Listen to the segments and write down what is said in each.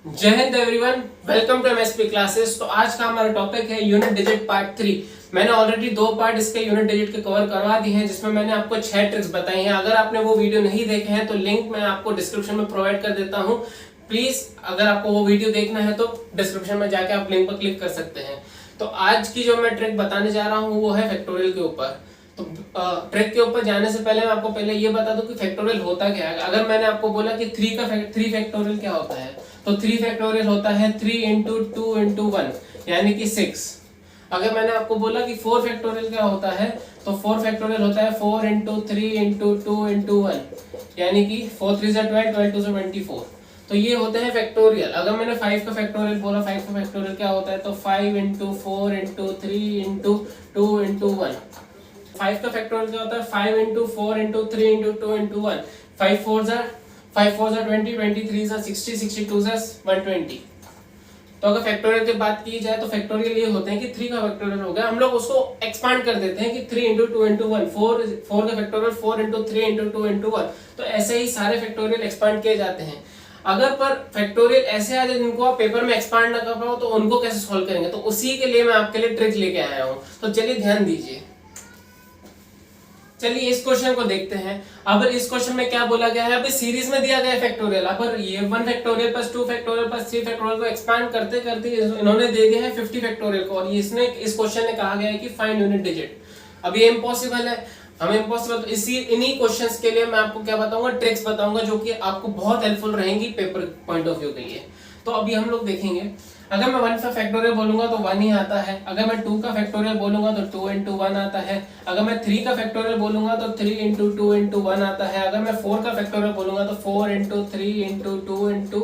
जय Hind everyone, welcome to MSP classes. तो आज का हमारा टॉपिक है यूनिट डिजिट पार्ट 3। मैंने ऑलरेडी 2 पार्ट इसके यूनिट डिजिट के कवर करवा दिए हैं, जिसमें मैंने आपको 6 ट्रिक्स बताई हैं। अगर आपने वो वीडियो नहीं देखे हैं तो लिंक मैं आपको डिस्क्रिप्शन में प्रोवाइड कर देता हूं। प्लीज अगर आपको वो वीडियो देखना है तो डिस्क्रिप्शन में जाके आप लिंक पर क्लिक कर सकते हैं। तो आज की जो मैं ट्रिक बताने जा रहा हूँ वो है फैक्टोरियल के ऊपर। तो ट्रिक के ऊपर जाने से पहले मैं आपको पहले ये बता दूं कि फैक्टोरियल होता क्या है। अगर मैंने आपको बोला कि 3 फैक्टोरियल क्या होता है, तो 3 फैक्टोरियल होता है 3 इंटू 2 इंटू 1 यानी कि 6। अगर मैंने आपको बोला कि 4 फैक्टोरियल क्या होता है, तो 4 फैक्टोरियल होता है 4 इंटू 3 इंटू 2 इंटू 1 यानी कि 4 3 जा 12, 12 2 24। तो ये होते हैं फैक्टोरियल। अगर मैंने 5 का फैक्टोरियल बोला, 5 का फैक्टोरियल क्या होता है, तो 5 इंटू 4 इंटू 3 इंटू 2 इंटू 1। 5 का फैक्टोरियल क्या होता है, 5 इंटू 4 इंटू 3 इंटू 2 इंटू 1। 5 4 जा 20, 23 जा 60, 62 जा 120। तो अगर फैक्टोरियल की बात की जाए तो फैक्टोरियल ये होते हैं कि 3 का फैक्टोरियल हो गया, हम लोग उसको एक्सपांड कर देते हैं कि 3 इंटू 2 इंटू 1। 4 का फैक्टोरियल 4 इंटू 3 इंटू 2 इंटू 1। तो ऐसे ही सारे फैक्टोरियल एक्सपांड किए जाते हैं। अगर पर फैक्टोरियल ऐसे आ जाए जिनको आप पेपर में एक्सपांड ना कर पाओ, तो उनको कैसे सॉल्व करेंगे, तो उसी के लिए मैं आपके लिए ट्रिक लेके आया हूँ। तो चलिए ध्यान दीजिए। चलिए इस क्वेश्चन को देखते हैं। अब इस क्वेश्चन में क्या बोला गया है, अभी सीरीज में दिया गया है फैक्टोरियल। अब ये 1 factorial plus 2 factorial plus 3 factorial को एक्सपांड करते करते इन्होंने दे दिया है 50 फैक्टोरियल को, और इसने इस क्वेश्चन ने कहा गया है कि फाइंड यूनिट डिजिट। अब ये इम्पॉसिबल है, हमें इम्पॉसिबल। तो इसी इन्हीं क्वेश्चंस के लिए मैं आपको क्या बताऊंगा, ट्रिक्स बताऊंगा, जो कि आपको बहुत हेल्पफुल रहेंगी पेपर पॉइंट ऑफ व्यू के लिए। तो अभी हम लोग देखेंगे। अगर मैं 1 का फैक्टोरियल बोलूंगा तो 1 ही आता है। अगर मैं 2 का फैक्टोरियल बोलूंगा तो 2 इंटू 1 आता है। अगर मैं 3 का फैक्टोरियल बोलूंगा तो 3 इंटू 2 इंटू 1 आता है। अगर मैं 4 का फैक्टोरियल बोलूंगा तो 4 इंटू 3 इंटू 2 इंटू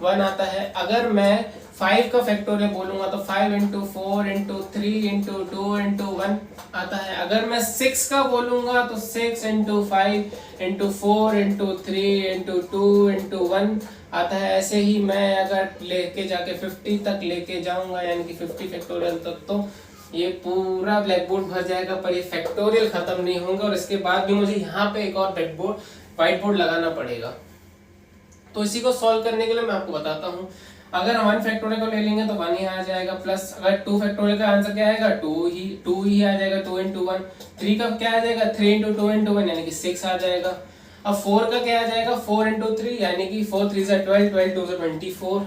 1 आता है। अगर मैं 5 का फैक्टोरियल बोलूंगा तो 5 इंटू 4 इंटू 3 इंटू 2 इंटू 1 आता है। अगर मैं 6 का बोलूंगा तो 6 into 5 into 4 into 3 into 2 into 1 आता है। ऐसे ही मैं अगर लेके जाके 50 तक लेके जाऊंगा, यानी कि 50 फैक्टोरियल तक, तो ये पूरा ब्लैक बोर्ड भर जाएगा, पर ये फैक्टोरियल खत्म नहीं होंगे। और इसके बाद भी मुझे यहाँ पे एक और व्हाइट बोर्ड लगाना पड़ेगा। तो इसी को सॉल्व करने के लिए मैं आपको बताता हूँ। अगर 1 फैक्टोरियल को ले लेंगे तो 1 ही आ जाएगा, प्लस अगर 2 फैक्टोरियल का आंसर क्या आएगा, 2 ही आ जाएगा, 2 इंटू 1। 3 का क्या आ जाएगा, 3 इंटू 2 इंटू 1 यानी कि 6 आ जाएगा। अब 4 का क्या आ जाएगा, 4 इंटू 3 यानी कि 4 3 जा 12, 12 2 जा 24।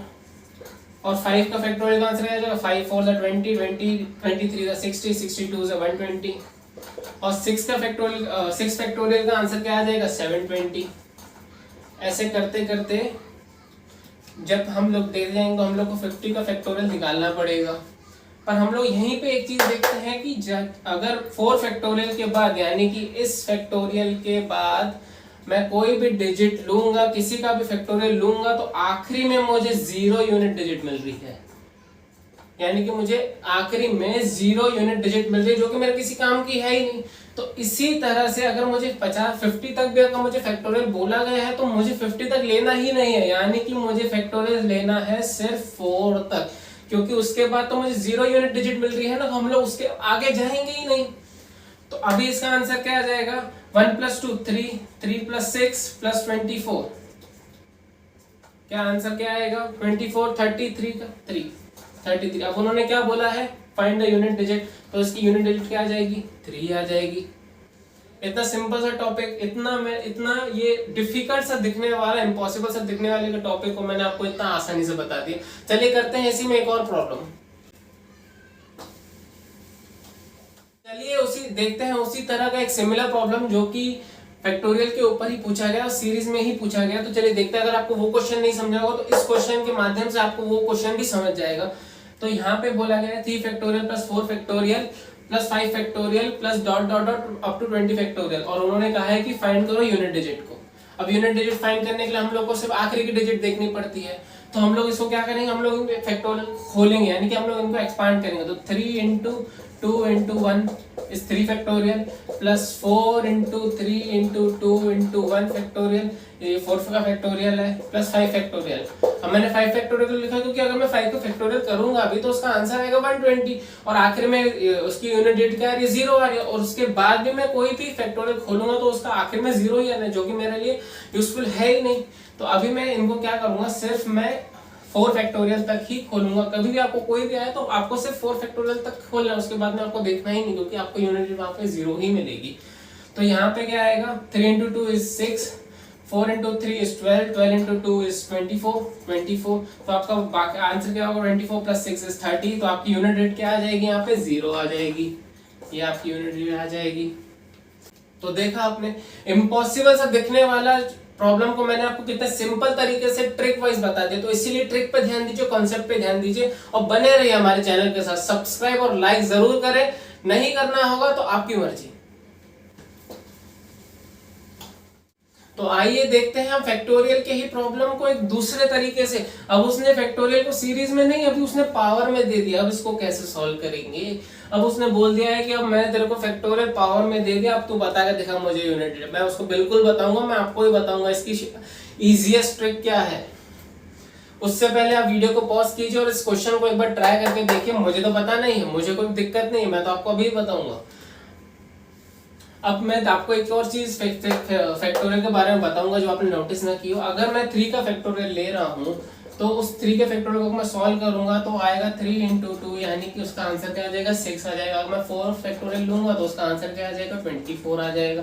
और 5 का फैक्टोरियल का आंसर आ जाएगा 5 4 जा 20, 23 जा 60, 62 जा 120। और 6 फैक्टोरियल का आंसर क्या आ जाएगा, 720। ऐसे करते करते जब हम लोग दे जाएंगे तो हम लोग को 50 का फैक्टोरियल निकालना पड़ेगा। पर हम लोग यहीं पे एक चीज देखते हैं कि अगर 4 फैक्टोरियल के बाद, यानी कि इस फैक्टोरियल के बाद मैं कोई भी डिजिट लूंगा, किसी का भी फैक्टोरियल लूंगा, तो आखिरी में मुझे 0 यूनिट डिजिट मिल रही है। यानी कि मुझे आखिरी में 0 यूनिट डिजिट मिल रही है, जो कि मेरे किसी काम की है ही नहीं। तो इसी तरह से अगर मुझे 50 तक भी अगर मुझे फैक्टोरियल बोला गया है, तो मुझे 50 तक लेना ही नहीं है। यानी कि मुझे फैक्टोरियल लेना है सिर्फ 4 तक, क्योंकि उसके बाद तो मुझे 0 यूनिट डिजिट मिल रही है ना, तो हम लोग उसके आगे जाएंगे ही नहीं। तो अभी इसका आंसर क्या आ जाएगा, 1 प्लस 2 3, 3 प्लस 6 प्लस 24। क्या आंसर क्या आएगा, 24, 33 का 3, 33। अब उन्होंने क्या बोला है, फाइंड द यूनिट डिजिट, तो इसकी यूनिट डिजिट क्या आ जाएगी, 3 आ जाएगी। इतना सिंपल सा टॉपिक, इतना ये डिफिकल्ट सा दिखने वाला, इम्पॉसिबल सा दिखने वाले का टॉपिक को मैंने आपको इतना आसानी से बता दिया। चलिए करते हैं इसी में एक और प्रॉब्लम। चलिए देखते हैं उसी तरह का एक सिमिलर प्रॉब्लम, जो कि फैक्टोरियल के ऊपर ही पूछा गया और सीरीज में ही पूछा गया। तो चलिए देखते हैं, अगर आपको वो क्वेश्चन नहीं समझा होगा तो इस क्वेश्चन के माध्यम से आपको वो क्वेश्चन भी समझ जाएगा। तो यहाँ पे बोला गया है 3 factorial plus 4 factorial plus 5 factorial plus dot dot dot up to 20 factorial, और उन्होंने कहा है कि फाइंड करो यूनिट डिजिट को। अब यूनिट डिजिट फाइंड करने के लिए हम लोग को सिर्फ आखिरी की डिजिट देखनी पड़ती है। तो हम लोग इसको क्या करेंगे, हम लोग फैक्टोरियल खोलेंगे, यानी कि हम लोग इनको एक्सपांड करेंगे। तो 3 into 2 into 1 is 3 factorial plus 4 into 3 into 2 into 1 factorial, ये 4 का फैक्टोरियल है, प्लस 5 फैक्टोरियल। अब मैंने 5 फैक्टोरियल लिखा क्योंकि अगर मैं 5 को फैक्टोरियल करूंगा अभी तो उसका आंसर आएगा 120, और आखिर में उसकी यूनिट डिजिट क्या आ रही है, 0 आ रही है। और उसके बाद भी मैं कोई भी फैक्टोरियल खोलूंगा तो उसका आखिर में 0 ही आना है, जो कि मेरे लिए यूजफुल है ही नहीं। तो अभी मैं इनको क्या करूंगा, सिर्फ मैं 4 फैक्टोरियल तक ही खोलूंगा। कभी भी आपको कोई भी आए तो आपको सिर्फ 4 फैक्टोरियल तक खोलना है, उसके बाद में आपको देखना ही नहीं, क्योंकि आपको यूनिट वहां पे 0 ही मिलेगी। तो यहाँ पे क्या आएगा, 3 into 2 is 6, 4 into 3 is 12, 12 into 2 is 24, 24। तो आपका आंसर क्या होगा, 24 plus 6 is 30। तो आपकी यूनिट रेट क्या आ जाएगी, यहाँ पे 0 आ जाएगी, ये आपकी यूनिट रेट आ जाएगी। तो देखा आपने, इम्पॉसिबल सा दिखने वाला प्रॉब्लम को मैंने आपको कितने सिंपल तरीके से ट्रिक वाइज बता दिया। तो इसीलिए ट्रिक पे ध्यान दीजिए, कॉन्सेप्ट पे ध्यान दीजिए और बने रहिए हमारे चैनल के साथ। सब्सक्राइब और लाइक जरूर करें, नहीं करना होगा तो आपकी मर्जी। तो आइए देखते हैं हम फैक्टोरियल के ही प्रॉब्लम को एक दूसरे तरीके से। अब उसने फैक्टोरियल को सीरीज में नहीं, अभी उसने पावर में दे दिया। अब इसको कैसे सॉल्व करेंगे, अब उसने बोल दिया है कि अब मैंने तेरे को फैक्टोरियल पावर में दे दिया, अब तू बता के दिखा मुझे यूनिट रेट। मैं उसको बिल्कुल बताऊंगा, मैं आपको ही बताऊंगा इसकी इजीएस्ट ट्रिक क्या है। उससे पहले आप वीडियो को पॉज कीजिए और इस क्वेश्चन को एक बार ट्राई करके देखिए। मुझे तो पता नहीं है, मुझे कोई दिक्कत नहीं है, मैं तो आपको अभी बताऊंगा। अब मैं आपको एक और चीज फैक्टोरियल के बारे में बताऊंगा जो आपने नोटिस ना की हो। अगर मैं 3 का फैक्टोरियल ले रहा हूं तो उस 3 के फैक्टोरियल को मैं सॉल्व करूंगा तो आएगा 3 into 2, यानी कि उसका आंसर क्या आ जाएगा, 6 आ जाएगा। अगर मैं 4 फैक्टोरियल लूंगा तो उसका आंसर क्या आ जाएगा, 24 आ जाएगा।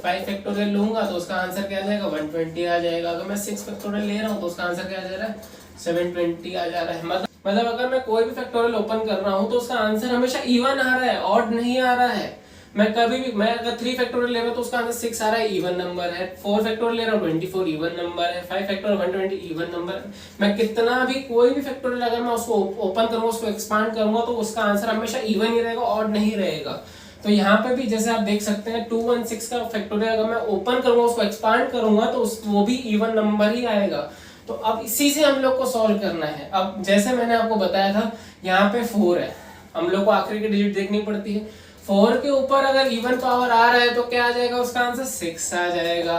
5 फैक्टोरियल लूंगा तो उसका आंसर क्या आ जाएगा, 120 आ जाएगा। अगर मैं 6 फैक्टोरियल ले रहा हूँ तो उसका आंसर क्या आ जा रहा है, 720 आ जा रहा है। मतलब अगर मैं कोई भी फैक्टोरियल ओपन कर रहा हूँ तो उसका आंसर हमेशा इवन आ रहा है, ऑड नहीं आ रहा है। मैं कभी भी, मैं अगर 3 फैक्टोरियल ले रहा हूं तो उसका आंसर 6 आ रहा है, इवन नंबर है। 4 फैक्टोरियल ले रहा हूं 24 इवन नंबर है। 5 फैक्टोरियल 120 इवन नंबर है। मैं कितना भी कोई भी फैक्टोरियल अगर मैं उसको ओपन करूंगा, उसको एक्सपांड करूंगा तो उसका आंसर हमेशा इवन ही रहेगा, ऑड नहीं रहेगा। तो यहाँ पे भी जैसे आप देख सकते हैं 216 का फैक्टोरियल अगर मैं ओपन करूंगा, उसको एक्सपांड करूंगा तो वो भी इवन नंबर ही आएगा। तो अब इसी से हम लोग को सॉल्व करना है। अब जैसे मैंने आपको बताया था, यहाँ पे 4 है, हम लोग को आखिरी की डिजिट देखनी पड़ती है। 4 के ऊपर अगर इवन पावर आ रहा है तो क्या आ जाएगा, उसका आंसर 6 आ जाएगा।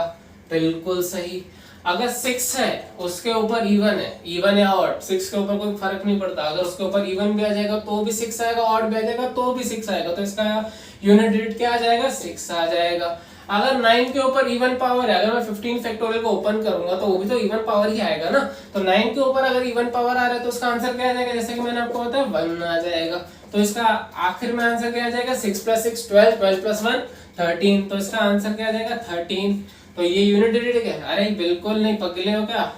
बिल्कुल सही। अगर 6 है उसके ऊपर इवन है, इवन या ऑड, 6 के ऊपर कोई फर्क नहीं पड़ता। अगर उसके ऊपर इवन भी आ जाएगा तो भी 6 आएगा, ऑड भी आ जाएगा तो भी 6 आएगा। तो इसका यूनिट डिजिट क्या आ जाएगा, 6 आ जाएगा। अगर 9 के ऊपर इवन पावर है, अगर मैं 15 फैक्टोरियल को ओपन करूंगा तो वो भी तो इवन पावर ही आएगा ना। तो 9 के ऊपर अगर इवन पावर आ रहा है तो उसका आंसर क्या आ जाएगा, जैसे कि मैंने आपको बताया 1 आ जाएगा। तो इसका आखिर में आंसर क्या आ जाएगा, 6 + 6 12, 12 + 1 13। तो इसका आंसर क्या आ जाएगा, 13। तो ये यूनिट डिजिट है। अरे बिल्कुल नहीं, पगले हो क्या,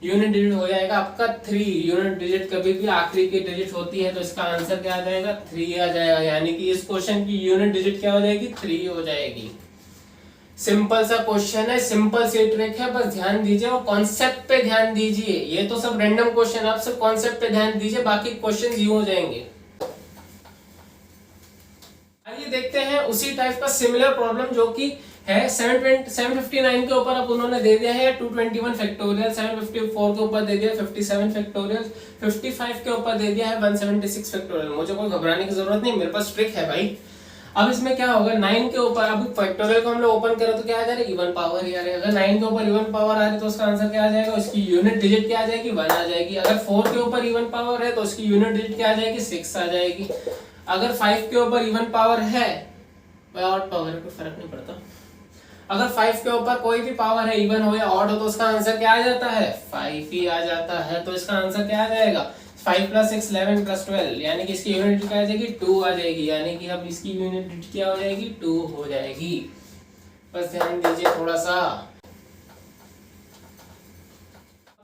यूनिट डिजिट हो जाएगा आपका 3। यूनिट डिजिट कभी भी आखिरी की डिजिट होती है। तो इसका आंसर क्या आ जाएगा, 3 आ जाएगा। यानी कि इस क्वेश्चन की यूनिट डिजिट क्या हो जाएगी, 3 हो जाएगी। सिंपल सा क्वेश्चन है, सिंपल सी ट्रिक है, बस ध्यान दीजिए और कॉन्सेप्ट पे ध्यान दीजिए। ये तो सब रैंडम क्वेश्चन, आप सब कॉन्सेप्ट पे ध्यान दीजिए, बाकी क्वेश्चन यूं हो जाएंगे। आइए देखते हैं उसी टाइप का सिमिलर प्रॉब्लम जो कि है 759 के ऊपर। अब उन्होंने दे दिया है 221 फैक्टोरियल, 754 के ऊपर दे दिया 57 फैक्टोरियल, 55 के ऊपर दे दिया है 176 फैक्टोरियल। मुझे कोई घबराने की जरूरत नहीं, मेरे पास ट्रिक है भाई। अब इसमें क्या होगा, 9 के ऊपर अब फैक्टोरियल को हम लोग ओपन करें तो क्या आ जा रहा है, इवन पावर ही आ रहा है। अगर 9 के ऊपर इवन पावर आ रही है तो उसका आंसर क्या आ जाएगा, उसकी यूनिट डिजिट क्या आ जाएगी, 1 आ जाएगी। अगर 4 के ऊपर इवन पावर है तो उसकी यूनिट डिजिट क्या आ जाएगी, 6 आ जाएगी। अगर 5 के ऊपर इवन पावर है, ऑड पावर है, कोई फर्क नहीं पड़ता। अगर 5 के ऊपर कोई भी पावर है, इवन हो या ऑड हो, तो उसका आंसर क्या आ जाता है, 5 ही आ जाता है। तो इसका आंसर क्या आ जाएगा, 5 + 6 11 + 12, यानी कि इसकी यूनिट क्या आ जाएगी, 2 आ जाएगी। यानी कि अब इसकी यूनिट क्या हो जाएगी, 2 हो जाएगी। बस ध्यान दीजिए थोड़ा सा।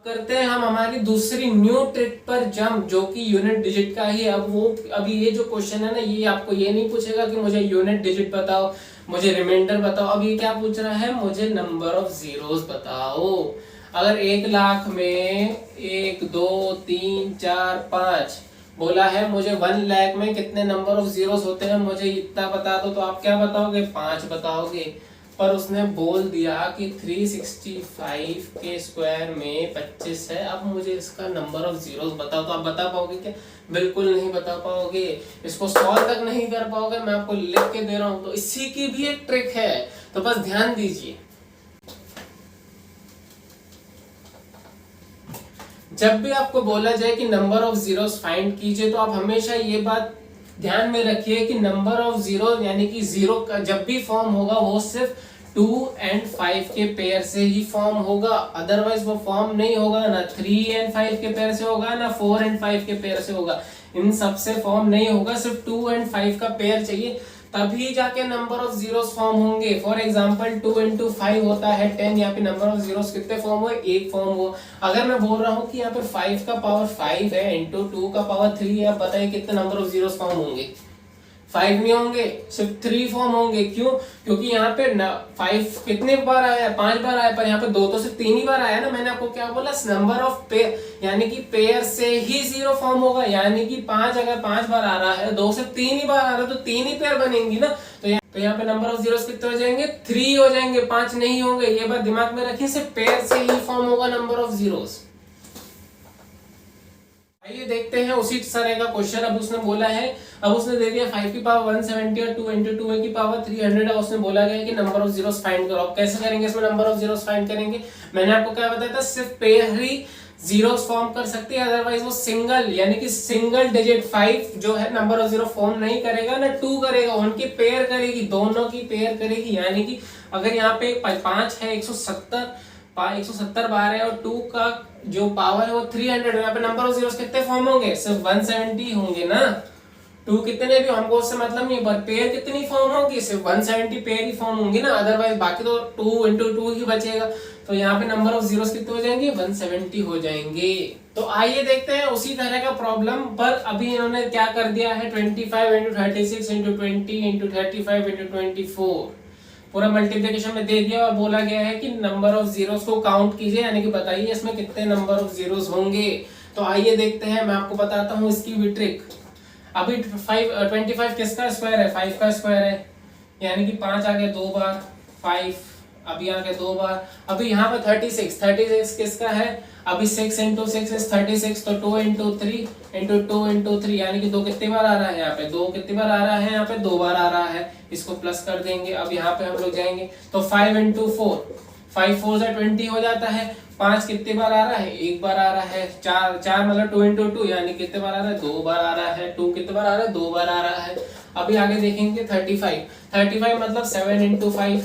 करते हैं हम हमारी दूसरी न्यू ट्रिक पर जंप, जो कि यूनिट डिजिट का ही है। अभी ये जो क्वेश्चन है ना, ये आपको ये नहीं पूछेगा कि मुझे यूनिट डिजिट बताओ, मुझे रिमाइंडर बताओ। अब ये क्या पूछ रहा है, मुझे नंबर ऑफ जीरोस बताओ। अगर 1 लाख में 1 2 3 4 5 बोला है, मुझे 1 लाख में कितने नंबर ऑफ जीरोस होते हैं मुझे इतना बता दो, तो आप क्या बताओगे, 5 बताओगे। पर उसने बोल दिया कि 365 के स्क्वायर में 25 है। अब मुझे इसका नंबर ऑफ जीरोस बताओ, तो आप बता पाओगे क्या, बिल्कुल नहीं बता पाओगे। इसको सॉल्व तक नहीं कर पाओगे, मैं आपको लिख के दे रहा हूं। तो इसी की भी एक ट्रिक है, तो बस ध्यान दीजिए। जब भी आपको बोला जाए कि नंबर ऑफ जीरोस फाइंड कीजिए, तो आप हमेशा ये बात ध्यान में रखिए कि नंबर ऑफ जीरो यानी कि जीरो का जब भी फॉर्म होगा वो सिर्फ 2 एंड 5 के पेयर से ही फॉर्म होगा, अदरवाइज वो फॉर्म नहीं होगा। ना 3 एंड 5 के पेयर से होगा, ना 4 एंड 5 के पेयर से होगा, इन सब से फॉर्म नहीं होगा। सिर्फ 2 एंड 5 का पेयर चाहिए, तभी जाके नंबर ऑफ जीरोस फॉर्म होंगे। फॉर एग्जांपल 2 इंटू 5 होता है 10, यहाँ पे नंबर ऑफ जीरोस कितने फॉर्म हुए, 1 फॉर्म हुआ। अगर मैं बोल रहा हूँ कि यहाँ पे 5 का पावर 5 है इंटू 2 का पावर 3 है, आप बताइए कितने नंबर ऑफ जीरोस फॉर्म होंगे। 5 नहीं होंगे, सिर्फ 3 फॉर्म होंगे। क्यों? क्योंकि यहाँ पे 5 कितने बार आया है, 5 बार आया, पर यहाँ पे 2 तो सिर्फ 3 ही बार आया ना। मैंने आपको क्या बोला, नंबर ऑफ पेयर, यानी कि पेयर से ही 0 फॉर्म होगा। यानी कि 5 अगर 5 बार आ रहा है, 2 से 3 ही बार आ रहा है, तो 3 ही पेयर बनेंगी ना। तो यहाँ पे नंबर ऑफ जीरोस कितने हो जाएंगे, 3 हो जाएंगे, 5 नहीं होंगे। ये बात दिमाग में रखिए, सिर्फ पेयर से ही फॉर्म होगा नंबर ऑफ जीरोस। आइए देखते हैं उसी तरह का क्वेश्चन। अब उसने बोला है, अब उसने दे दिया 5 की पावर 170 और 2 इंटू 2 की पावर 300 है। उसने बोला गया कि नंबर ऑफ जीरोस फाइंड करो। अब कैसे करेंगे इसमें नंबर ऑफ जीरोस फाइंड करेंगे? मैंने आपको क्या बताया था, सिर्फ पेयर ही जीरोस फॉर्म कर सकती है, अदरवाइज वो सिंगल, यानी कि सिंगल डिजिट 5 जो है नंबर ऑफ जीरो फॉर्म नहीं करेगा, ना 2 करेगा, उनकी पेयर करेगी, दोनों की पेयर करेगी। यानी कि अगर यहाँ पे 5 है, 170 बार है, और 2 का जो पावर है वो 300 है, यहाँ पे नंबर ऑफ जीरोस कितने फॉर्म होंगे, सिर्फ 170 होंगे ना। 2 कितने भी हमको उससे मतलब नहीं, पर पेयर कितनी फॉर्म होगी, सिर्फ 170 पेयर ही फॉर्म होंगी ना, अदरवाइज बाकी तो 2 इंटू 2 ही बचेगा। तो यहाँ पे नंबर ऑफ जीरोस कितने हो जाएंगे, 170 हो जाएंगे। तो आइए देखते हैं उसी तरह का प्रॉब्लम, पर अभी इन्होंने क्या कर दिया है, 25 इंटू 36 इंटू 20 इंटू 35 इंटू 24 पूरा मल्टीप्लिकेशन में दे दिया, और बोला गया है कि नंबर ऑफ जीरोस को काउंट कीजिए, यानी कि बताइए इसमें कितने नंबर ऑफ जीरोस होंगे। तो आइए देखते हैं, मैं आपको बताता हूँ इसकी भी ट्रिक। अभी 25 किसका स्क्वायर है, 5 का स्क्वायर है, यानी कि 5 आ गया 2 बार, 5 अभी आ गया 2 बार। अभी यहाँ पे 36 किसका है, अभी 6 इंटू 6 इज 36, तो 2 इंटू 3 इंटू 2 इंटू 3, यानी कि 2 कितनी बार आ रहा है, यहाँ पे 2 कितनी बार आ रहा है, यहाँ पे 2 बार आ रहा है। इसको प्लस कर देंगे। अब यहाँ पे हम लोग जाएंगे तो 5 इंटू 4, 5 4 से 20 हो जाता है। 5 कितनी बार आ रहा है, 1 बार आ रहा है। 4 मतलब 2 इंटू 2, यानी कितने बार आ रहा है, 2 बार आ रहा है। 2 कितने बार आ रहा है, 2 बार आ रहा है। अभी आगे देखेंगे 35 मतलब 7 इंटू 5,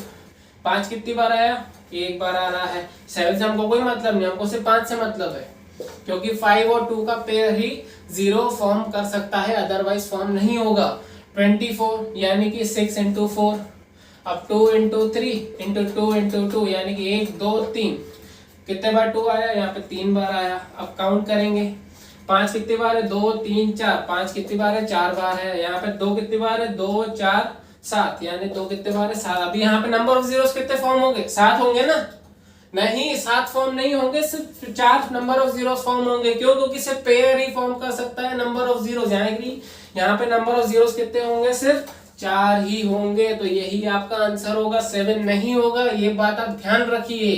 5 कितनी बार आया, 1 बार आ रहा है। 7 से हमको कोई मतलब नहीं, हमको सिर्फ 5 से मतलब है, क्योंकि 5 और 2 का पेयर ही 0 फॉर्म कर सकता है, अदरवाइज फॉर्म नहीं होगा। 24 यानी कि 6 इंटू 4, अब 2 इंटू 3 इंटू 2 इंटू 2, यानी कि 1 2 3, कितने बार 2 आया, यहाँ पे 3 बार आया। अब काउंट करेंगे, 5 कितनी बार है, 2 3 4, 5 कितनी बार है, 4 बार है। यहाँ पे 2 कितनी बार है, 2 4 7, यानी 2 कितने बार है, 7। अभी यहाँ पे नंबर ऑफ जीरोस कितने फॉर्म होंगे, 7 होंगे ना। नहीं, 7 फॉर्म नहीं होंगे, सिर्फ 4 नंबर ऑफ जीरोस फॉर्म होंगे। क्यों? क्योंकि सिर्फ पेयर ही फॉर्म कर सकता है नंबर ऑफ जीरोस, यानी कि यहाँ पे नंबर ऑफ जीरोस कितने होंगे, सिर्फ 4 ही होंगे। तो यही आपका आंसर होगा, 7 नहीं होगा। ये बात आप ध्यान रखिए।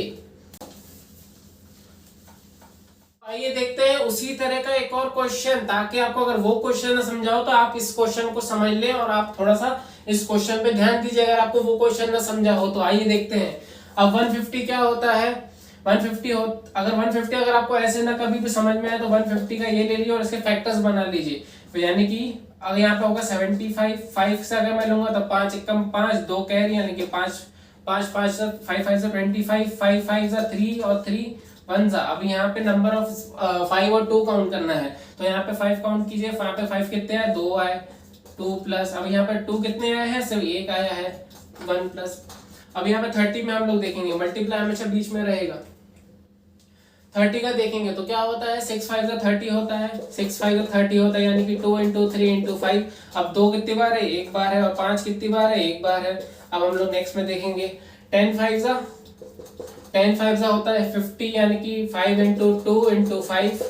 आइए देखते हैं उसी तरह का एक और क्वेश्चन, ताकि आपको अगर वो क्वेश्चन ना समझाओ तो आप इस क्वेश्चन को समझ लें, और आप थोड़ा सा इस क्वेश्चन पे ध्यान दीजिए अगर आपको वो क्वेश्चन ना समझा हो तो। आइए देखते हैं। अब 150 क्या होता है, 150 अगर 150 अगर आपको ऐसे ना कभी भी समझ में आए तो 150 का ये ले लीजिए और इसके फैक्टर्स बना लीजिए। तो यानी कि अगर यहाँ पे होगा 75, 5 से अगर मैं लूंगा तो 5 एकम 5, 2 कैरी, यानी कि 5 5 5 से 5 5 से 25, 5 5 से 3 और 3 1 सा। अभी यहाँ पे नंबर ऑफ 5 और 2 काउंट करना है, तो यहाँ पे 5 काउंट कीजिए। यहाँ पे 5 कितने आए, 2 आए, 2 प्लस, अब यहाँ पे 2 कितने आए हैं, सिर्फ 1 आया है, 1 प्लस। अब यहाँ पे 30 में हम लोग देखेंगे, मल्टीप्लाई हमेशा बीच में रहेगा। 30 का देखेंगे तो क्या होता है, 6 5 का 30 होता है, 6 5 का 30 होता है, यानी कि 2 इंटू 3 इंटू 5। अब 2 कितनी बार है, 1 बार है, और 5 कितनी बार है, 1 बार है। अब हम लोग नेक्स्ट में देखेंगे 10 5 होता है 50, यानी कि 5 इंटू 2 इंटू 5,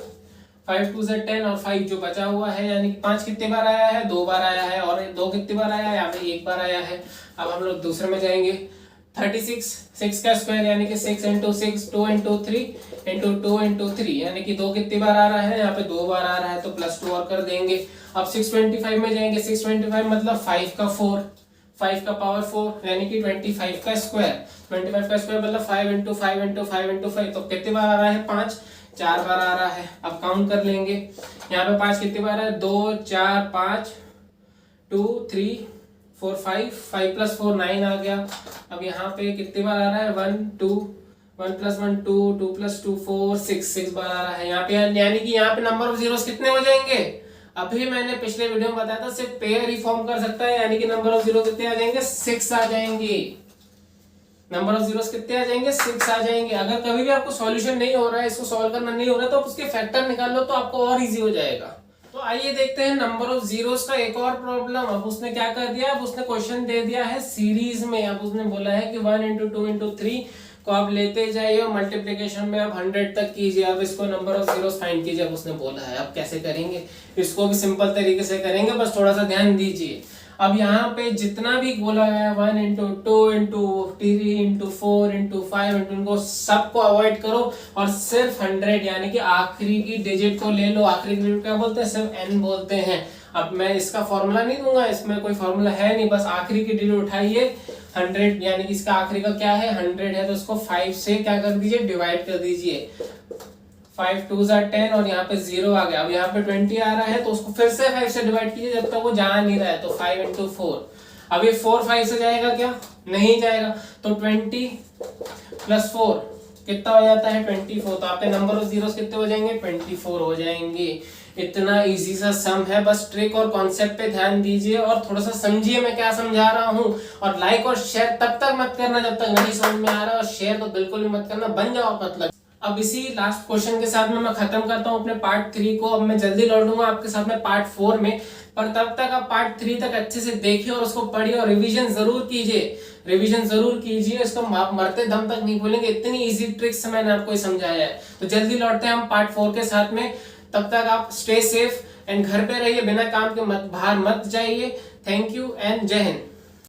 5 2 से 10, और 5 जो बचा हुआ है, यानी कि 5 कितनी बार आया है, 2 बार आया है, और 2 कितनी बार आया है, यहाँ पे 1 बार आया है। अब हम लोग दूसरे में जाएंगे, 36 6 का स्क्वायर, यानी कि 6 इंटू 6, 2 इंटू 3 इंटू 2 इंटू 3, यानी कि 2 कितनी बार आ रहा है, यहाँ पे 2 बार आ रहा है, तो प्लस 2 और कर देंगे। अब 625 में जाएंगे, 625 मतलब 5 का 4, 5 का पावर 4, यानी कि 25 का स्क्वायर। 25 का स्क्वायर मतलब 5 इंटू 5 इंटू 5 इंटू 5, तो कितनी बार आ रहा है, 5 4 बार आ रहा है। अब काउंट कर लेंगे, यहाँ पे 5 कितनी बार है, 2 4 5 2 3 4 5, 5 + 4 9 आ गया। अब यहाँ पे कितनी बार आ रहा है 1 2, 1 + 1 2, 2 + 2 4, 6 बार आ रहा है यहाँ पे, यानी कि यहाँ पे नंबर ऑफ जीरोस कितने हो जाएंगे। अभी मैंने पिछले वीडियो में बताया था सिर्फ पेयर ही फॉर्म कर सकता है, यानी कि नंबर ऑफ जीरो कितने आ जाएंगे 6 आ जाएंगे। नंबर ऑफ जीरोस कितने आ जाएंगे 6 आ जाएंगे। अगर कभी भी आपको सॉल्यूशन नहीं हो रहा है, इसको सॉल्व करना नहीं हो रहा है, तो आप उसके फैक्टर निकाल लो तो आपको और इजी हो जाएगा। तो आइए देखते हैं नंबर ऑफ जीरोस का एक और प्रॉब्लम। अब उसने क्या कर दिया, अब उसने क्वेश्चन दे दिया है सीरीज में। अब उसने बोला है कि 1 × 2 × 3 को आप लेते जाइए और मल्टीप्लिकेशन में आप 100 तक कीजिए। अब इसको नंबर ऑफ जीरोस फाइंड कीजिए। अब उसने बोला है, अब कैसे करेंगे, इसको भी सिंपल तरीके से करेंगे, बस थोड़ा सा ध्यान दीजिए। अब यहाँ पे जितना भी बोला गया 1 × 2 × 3 × 4 × 5 इनको सबको अवॉइड करो और सिर्फ 100 यानी कि आखिरी की डिजिट को ले लो। आखिरी की डिजिट क्या बोलते हैं, सिर्फ n बोलते हैं। अब मैं इसका फॉर्मूला नहीं दूंगा, इसमें कोई फॉर्मूला है नहीं, बस आखिरी की डिजिट उठाइए 100, यानी कि इसका आखिरी का क्या है 100 है, तो इसको 5 से क्या कर दीजिए डिवाइड कर दीजिए। 5 2 10 और यहाँ पे 0 आ गया। अब यहाँ पे 20 आ रहा है तो उसको फिर से 5 से डिवाइड कीजिए जब तक वो जा नहीं रहा है, तो 5 × 4। अब ये 4 5 से जाएगा क्या, नहीं जाएगा, तो 20 + 4 कितना हो जाता है 24। तो आपके नंबर ऑफ जीरोस कितने हो जाएंगे 24 हो जाएंगे। इतना इजी सा सम है, बस ट्रिक और कॉन्सेप्ट पे ध्यान दीजिए और थोड़ा सा समझिए मैं क्या समझा रहा हूँ। और लाइक और शेयर तब तक मत करना जब तक नहीं समझ में आ रहा है, और शेयर तो बिल्कुल भी मत करना, बन जाओ मतलब। अब इसी लास्ट क्वेश्चन के साथ में मैं खत्म करता हूँ अपने पार्ट 3 को। अब मैं जल्दी लौटूंगा आपके साथ में पार्ट 4 में, पर तब तक आप पार्ट 3 तक अच्छे से देखिए और उसको पढ़िए और रिवीजन जरूर कीजिए। इसको मरते दम तक नहीं भूलेंगे, इतनी इजी ट्रिक्स मैंने आपको समझाया है। तो जल्दी लौटते हैं हम पार्ट 4 के साथ में, तब तक आप स्टे सेफ एंड घर पे रहिए, बिना काम के बाहर मत जाइए। थैंक यू एंड जय हिंद।